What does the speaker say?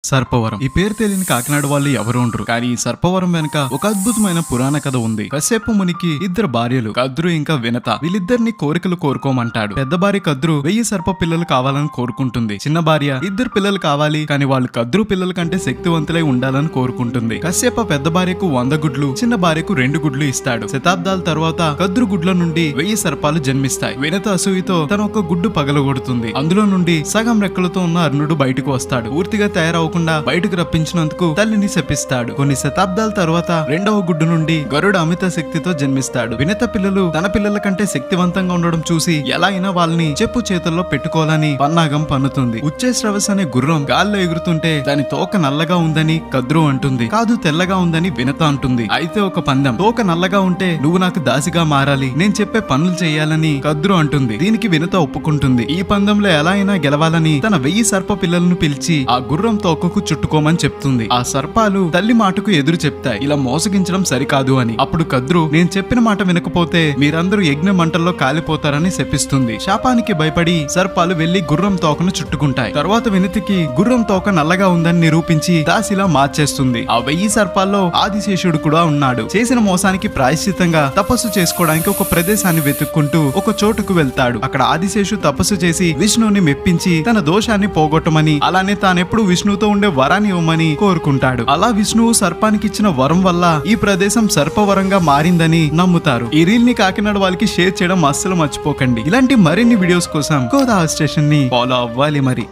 సర్పవరం. ఈ పేరు తెలియని కాకినాడ వాళ్ళు ఎవరు ఉండరు. కానీ ఈ సర్పవరం వెనుక ఒక అద్భుతమైన పురాణ కథ ఉంది. కశ్యప మునికి ఇద్దరు భార్యలు, కద్రు ఇంకా వినత. వీళ్ళిద్దరిని కోరికలు కోరుకోమంటాడు. పెద్ద భార్య కద్రు 1000 సర్ప పిల్లలు కావాలని కోరుకుంటుంది. చిన్న భార్య 2 పిల్లలు కావాలి, కానీ వాళ్ళు కద్రు పిల్లల కంటే శక్తివంతులై ఉండాలని కోరుకుంటుంది. కశ్యప పెద్ద భార్యకు 100 గుడ్లు, చిన్న భార్యకు 2 గుడ్లు ఇస్తాడు. శతాబ్దాల తర్వాత కద్రు గుడ్ల నుండి 1000 సర్పాలు జన్మిస్తాయి. వినత అసూయతో తన ఒక గుడ్డు పగలగొడుతుంది. అందులో నుండి సగం రెక్కలతో ఉన్న అర్ణుడు బయటకు వస్తాడు. పూర్తిగా తయారవు బయటకు రప్పించినందుకు తల్లిని శపిస్తాడు. కొన్ని శతాబ్దాల తర్వాత 2వ గుడ్డు నుండి గరుడ అమిత శక్తితో జన్మిస్తాడు. వినత పిల్లలు తన పిల్లల కంటే శక్తివంతంగా ఉండడం చూసి ఎలా అయినా వాళ్ళని చెప్పు చేతుల్లో పెట్టుకోవాలని పన్నాగం పన్నుతుంది. ఉచ్చేశ్రవస్ అనే గుర్రం గాల్లో ఎగురుతుంటే దాని తోక నల్లగా ఉందని కద్రు అంటుంది. కాదు, తెల్లగా ఉందని వినత అంటుంది. అయితే ఒక పందెం. తోక నల్లగా ఉంటే నువ్వు నాకు దాసిగా మారాలి, నేను చెప్పే పనులు చేయాలని కద్రు అంటుంది. దీనికి వినత ఒప్పుకుంటుంది. ఈ పందెంలో ఎలా అయినా గెలవాలని తన 1000 సర్ప పిల్లలను పిలిచి ఆ గుర్రం తోకకు చుట్టుకోమని చెప్తుంది. ఆ సర్పాలు తల్లి మాటకు ఎదురు చెప్తాయి, ఇలా మోసగించడం సరికాదు అని. అప్పుడు కద్రు నేను చెప్పిన మాట వినకపోతే మీరందరూ యజ్ఞ మంటల్లో కాలిపోతారని శపిస్తుంది. శాపానికి భయపడి సర్పాలు వెళ్లి గుర్రం తోకను చుట్టుకుంటాయి. తర్వాత వినతికి గుర్రం తోక నల్లగా ఉందని నిరూపించి దాసిలా మార్చేస్తుంది. ఆ 1000 సర్పాల్లో ఆదిశేషుడు కూడా ఉన్నాడు. చేసిన మోసానికి ప్రాయశ్చిత్తంగా తపస్సు చేసుకోవడానికి ఒక ప్రదేశాన్ని వెతుక్కుంటూ ఒక చోటుకు వెళ్తాడు. అక్కడ ఆదిశేషు తపస్సు చేసి విష్ణువుని మెప్పించి తన దోషాన్ని పోగొట్టమని, అలానే తానెప్పుడు విష్ణువుతో ఉండే వరాన్ని ఇవ్వమని కోరుకుంటాడు. అలా విష్ణువు సర్పానికి ఇచ్చిన వరం వల్ల ఈ ప్రదేశం సర్పవరంగా మారిందని నమ్ముతారు. ఈ రీల్ ని కాకినాడ వాళ్ళకి షేర్ చేయడం అస్సలు మర్చిపోకండి. ఇలాంటి మరిన్ని వీడియోస్ కోసం గోదావరి స్టేషన్ ని ఫాలో అవ్వాలి మరి.